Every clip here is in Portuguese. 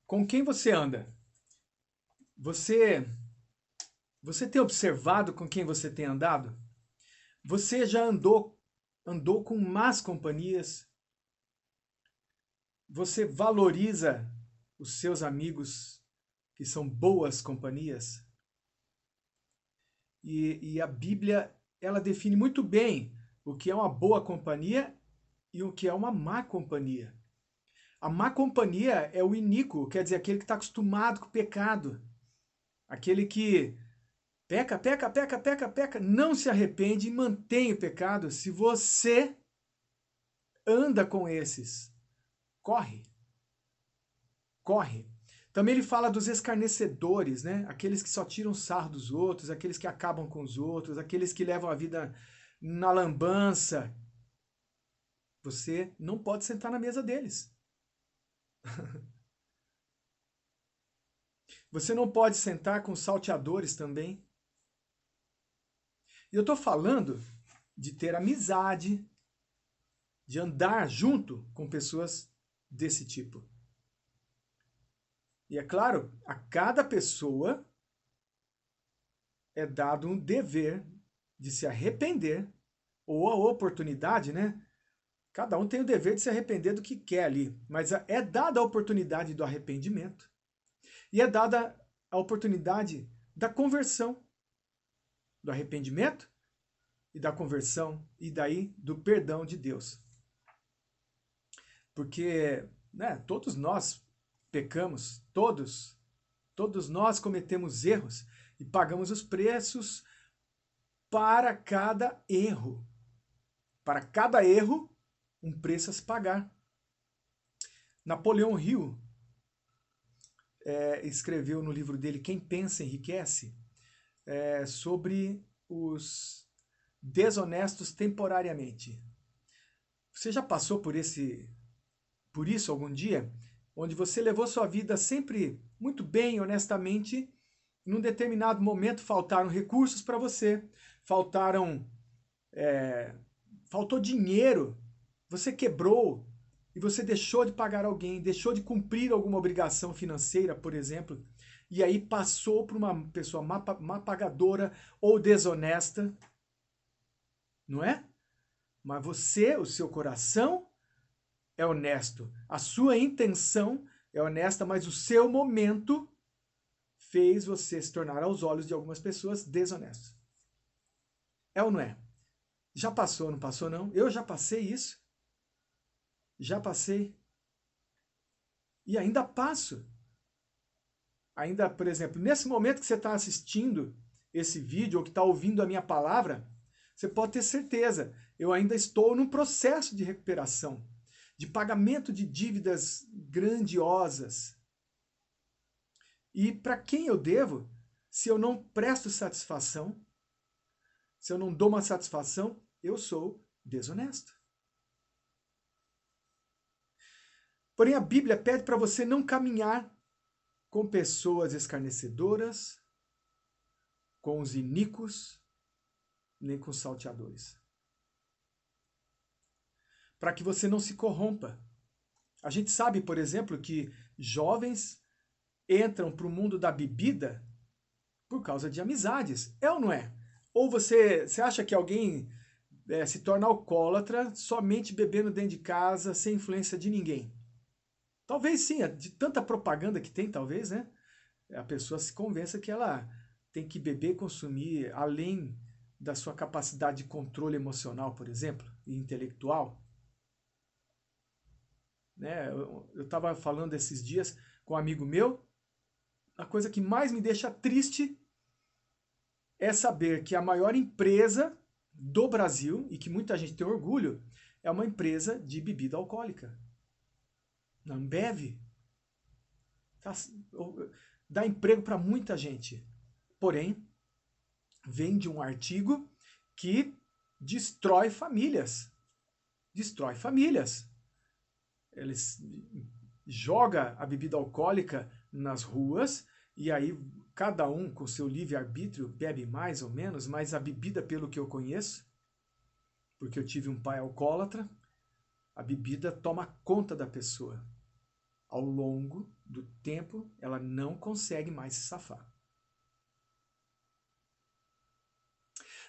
Com quem você anda? Você, você tem observado com quem você tem andado? Você já andou com más companhias? Você valoriza os seus amigos que são boas companhias? E a Bíblia, ela define muito bem o que é uma boa companhia e o que é uma má companhia. A má companhia é o iníquo, quer dizer, aquele que está acostumado com o pecado. Aquele que peca, peca, peca, peca, peca, não se arrepende e mantém o pecado. Se você anda com esses, corre, corre. Também ele fala dos escarnecedores, né? Aqueles que só tiram sarro dos outros, aqueles que acabam com os outros, aqueles que levam a vida na lambança. Você não pode sentar na mesa deles. Você não pode sentar com salteadores também. E eu estou falando de ter amizade, de andar junto com pessoas desse tipo. E é claro, a cada pessoa é dado um dever de se arrepender, ou a oportunidade, né? Cada um tem o dever de se arrepender do que quer ali, mas é dada a oportunidade do arrependimento e é dada a oportunidade da conversão, do arrependimento e da conversão e daí do perdão de Deus. Porque, né, todos nós pecamos, todos nós cometemos erros e pagamos os preços para cada erro. Para cada erro, um preço a se pagar. Napoleão Hill escreveu no livro dele Quem Pensa Enriquece sobre os desonestos temporariamente. Você já passou por isso algum dia? Onde você levou sua vida sempre muito bem, honestamente, e num determinado momento faltaram recursos para você, faltou dinheiro, você quebrou e você deixou de pagar alguém, deixou de cumprir alguma obrigação financeira, por exemplo, e aí passou por uma pessoa má pagadora ou desonesta, não é? Mas você, o seu coração é honesto, a sua intenção é honesta, mas o seu momento fez você se tornar aos olhos de algumas pessoas desonesto. É ou não é? Já passou, não passou não? Eu já passei isso. Já passei. E ainda passo. Ainda, por exemplo, nesse momento que você está assistindo esse vídeo ou que está ouvindo a minha palavra, você pode ter certeza, eu ainda estou num processo de recuperação, de pagamento de dívidas grandiosas. E para quem eu devo, se eu não presto satisfação, se eu não dou uma satisfação, eu sou desonesto. Porém, a Bíblia pede para você não caminhar com pessoas escarnecedoras, com os iníquos, nem com os salteadores. Para que você não se corrompa. A gente sabe, por exemplo, que jovens entram para o mundo da bebida por causa de amizades. É ou não é? Ou você acha que alguém se torna alcoólatra somente bebendo dentro de casa, sem influência de ninguém? Talvez sim, de tanta propaganda que tem, talvez, né? A pessoa se convença que ela tem que beber e consumir além da sua capacidade de controle emocional, por exemplo, e intelectual. Né? Eu estava falando esses dias com um amigo meu, a coisa que mais me deixa triste é saber que a maior empresa do Brasil, e que muita gente tem orgulho, é uma empresa de bebida alcoólica. Na Ambev. Dá emprego para muita gente. Porém, vem de um artigo que destrói famílias. Destrói famílias. Eles joga a bebida alcoólica nas ruas e aí cada um com seu livre-arbítrio bebe mais ou menos, mas a bebida, pelo que eu conheço, porque eu tive um pai alcoólatra, a bebida toma conta da pessoa. ao longo do tempo, ela não consegue mais se safar.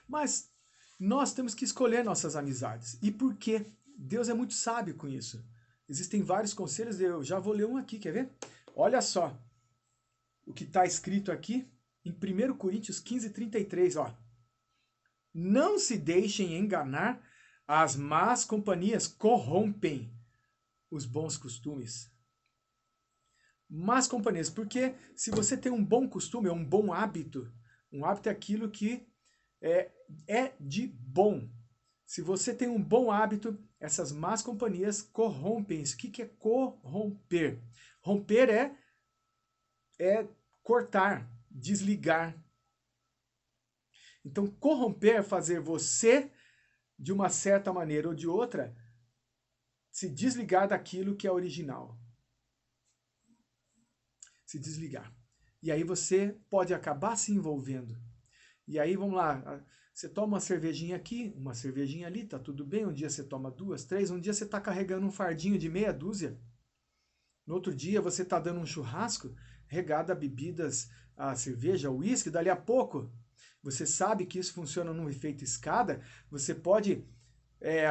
Mas nós temos que escolher nossas amizades. E por quê? Deus é muito sábio com isso. Existem vários conselhos, eu já vou ler um aqui, quer ver? Olha só o que está escrito aqui em 1 Coríntios 15:33, ó. Não se deixem enganar, as más companhias corrompem os bons costumes. Más companhias, porque se você tem um bom costume, um bom hábito, um hábito é aquilo que é de bom. Se você tem um bom hábito, essas más companhias corrompem. O que é corromper? Romper é cortar, desligar. Então, corromper é fazer você, de uma certa maneira ou de outra, se desligar daquilo que é original. Se desligar. E aí você pode acabar se envolvendo. E aí, vamos lá, você toma uma cervejinha aqui, uma cervejinha ali, tá tudo bem. Um dia você toma 2, 3, um dia você tá carregando um fardinho de meia dúzia. No outro dia você tá dando um churrasco regado a bebidas, a cerveja, o uísque. Dali a pouco, você sabe que isso funciona num efeito escada, você pode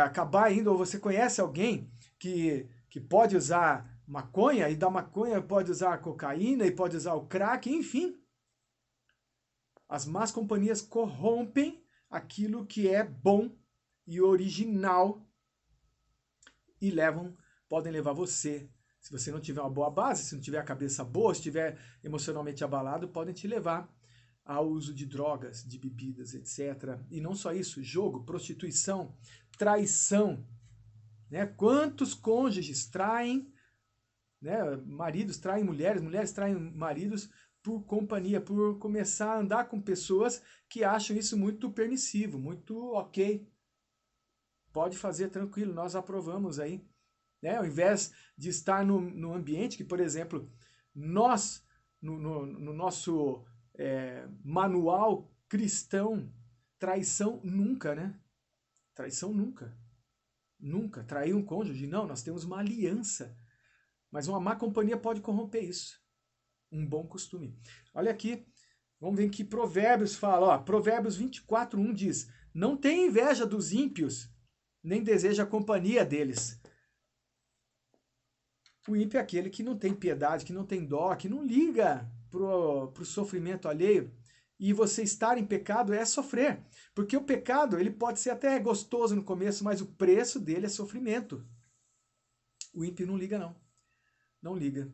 acabar indo, ou você conhece alguém que pode usar maconha, e da maconha pode usar a cocaína, e pode usar o crack, enfim. As más companhias corrompem aquilo que é bom e original e podem levar você. Se você não tiver uma boa base, se não tiver a cabeça boa, se estiver emocionalmente abalado, podem te levar ao uso de drogas, de bebidas, etc. E não só isso, jogo, prostituição, traição. Né? Quantos cônjuges traem, né? Maridos traem mulheres, mulheres traem maridos por companhia, por começar a andar com pessoas que acham isso muito permissivo, muito ok. Pode fazer tranquilo, nós aprovamos aí. Né? Ao invés de estar no ambiente que, por exemplo, nós, no nosso manual cristão, traição nunca, né? Traição nunca. Nunca. Trair um cônjuge, não, nós temos uma aliança. Mas uma má companhia pode corromper isso. Um bom costume. Olha aqui, vamos ver que Provérbios fala, ó, Provérbios 24:1 diz: não tem inveja dos ímpios, nem deseja a companhia deles. O ímpio é aquele que não tem piedade, que não tem dó, que não liga pro sofrimento alheio. E você estar em pecado é sofrer. Porque o pecado, ele pode ser até gostoso no começo, mas o preço dele é sofrimento. O ímpio não liga, não. Não liga.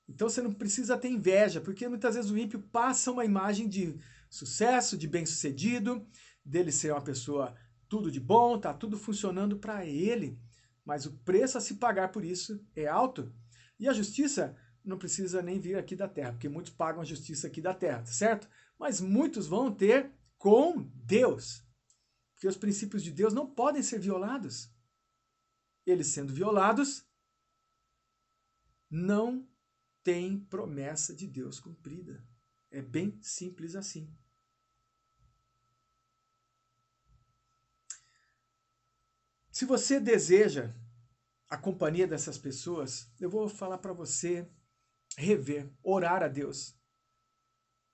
Então você não precisa ter inveja, porque muitas vezes o ímpio passa uma imagem de sucesso, de bem-sucedido, dele ser uma pessoa tudo de bom, tá tudo funcionando para ele, mas o preço a se pagar por isso é alto. E a justiça não precisa nem vir aqui da terra, porque muitos pagam a justiça aqui da terra, certo? Mas muitos vão ter com Deus, porque os princípios de Deus não podem ser violados. Eles sendo violados, não tem promessa de Deus cumprida. É bem simples assim. Se você deseja a companhia dessas pessoas, eu vou falar para você rever, orar a Deus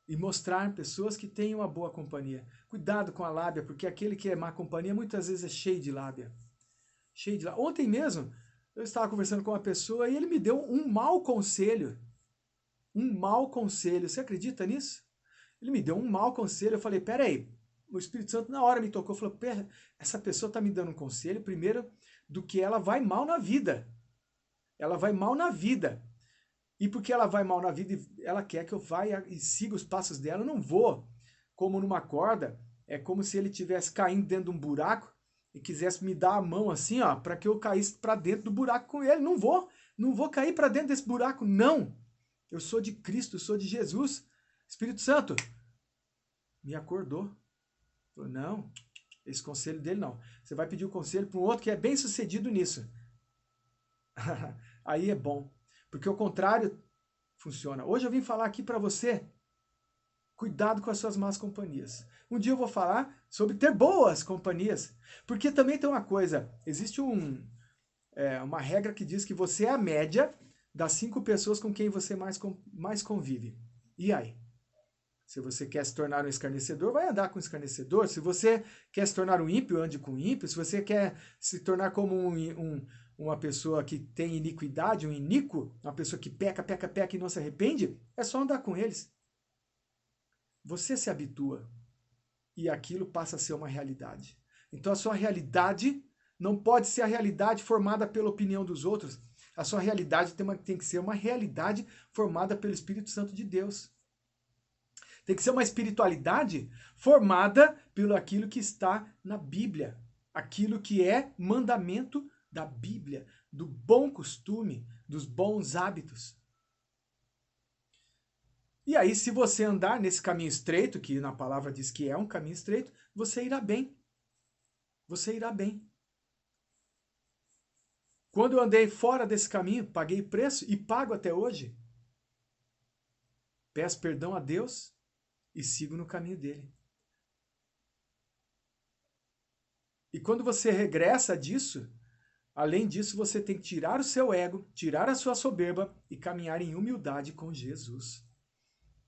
e mostrar pessoas que têm uma boa companhia. Cuidado com a lábia, porque aquele que é má companhia muitas vezes é cheio de lábia. Cheio de lábia. Ontem mesmo, eu estava conversando com uma pessoa e ele me deu um mau conselho. Um mau conselho. Você acredita nisso? Ele me deu um mau conselho. Eu falei, peraí. O Espírito Santo na hora me tocou. Falou, pera, essa pessoa está me dando um conselho, primeiro, do que ela vai mal na vida. Ela vai mal na vida. E porque ela vai mal na vida e ela quer que eu vá e siga os passos dela, eu não vou. Como numa corda, é como se ele estivesse caindo dentro de um buraco e quisesse me dar a mão assim, ó, para que eu caísse para dentro do buraco com ele. Não vou cair para dentro desse buraco, não. Eu sou de Cristo, sou de Jesus. Espírito Santo me acordou. Falou, não, esse conselho dele não. Você vai pedir o conselho para um outro que é bem sucedido nisso. Aí é bom. Porque o contrário funciona. Hoje eu vim falar aqui para você, cuidado com as suas más companhias. Um dia eu vou falar sobre ter boas companhias. Porque também tem uma coisa, existe uma regra que diz que você é a média das 5 pessoas com quem você mais convive. E aí? Se você quer se tornar um escarnecedor, vai andar com um escarnecedor. Se você quer se tornar um ímpio, ande com um ímpio. Se você quer se tornar como uma pessoa que tem iniquidade, um iníquo, uma pessoa que peca, peca, peca e não se arrepende, é só andar com eles. Você se habitua e aquilo passa a ser uma realidade. Então a sua realidade não pode ser a realidade formada pela opinião dos outros. A sua realidade tem que ser uma realidade formada pelo Espírito Santo de Deus. Tem que ser uma espiritualidade formada pelo aquilo que está na Bíblia, aquilo que é mandamento da Bíblia, do bom costume, dos bons hábitos. E aí, se você andar nesse caminho estreito, que na palavra diz que é um caminho estreito, você irá bem. Você irá bem. Quando eu andei fora desse caminho, paguei preço e pago até hoje. Peço perdão a Deus e sigo no caminho dele. E quando você regressa disso, além disso, você tem que tirar o seu ego, tirar a sua soberba e caminhar em humildade com Jesus.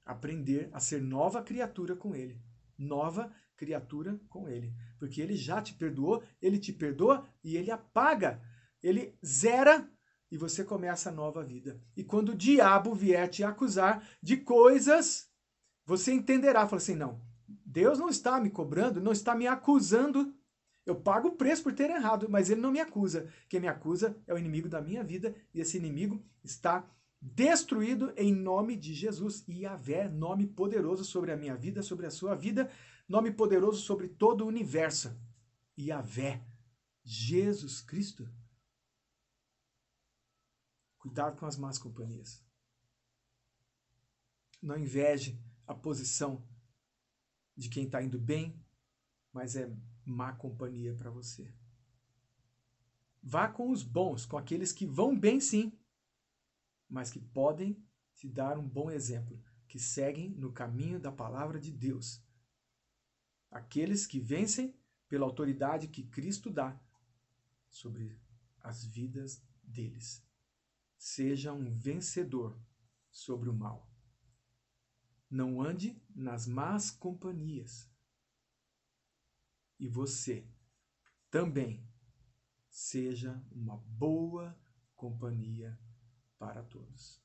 Aprender a ser nova criatura com ele. Nova criatura com ele. Porque ele já te perdoou, ele te perdoa e ele apaga. Ele zera e você começa a nova vida. E quando o diabo vier te acusar de coisas, você entenderá. Fala assim, não, Deus não está me cobrando, não está me acusando. Eu pago o preço por ter errado, mas ele não me acusa. Quem me acusa é o inimigo da minha vida e esse inimigo está destruído em nome de Jesus. Yahvé, nome poderoso sobre a minha vida, sobre a sua vida, nome poderoso sobre todo o universo. Yahvé, Jesus Cristo. Cuidado com as más companhias. Não inveje a posição de quem está indo bem, mas é má companhia para você. Vá com os bons, com aqueles que vão bem sim, mas que podem te dar um bom exemplo, que seguem no caminho da palavra de Deus. Aqueles que vencem pela autoridade que Cristo dá sobre as vidas deles. Seja um vencedor sobre o mal. Não ande nas más companhias. E você também seja uma boa companhia para todos.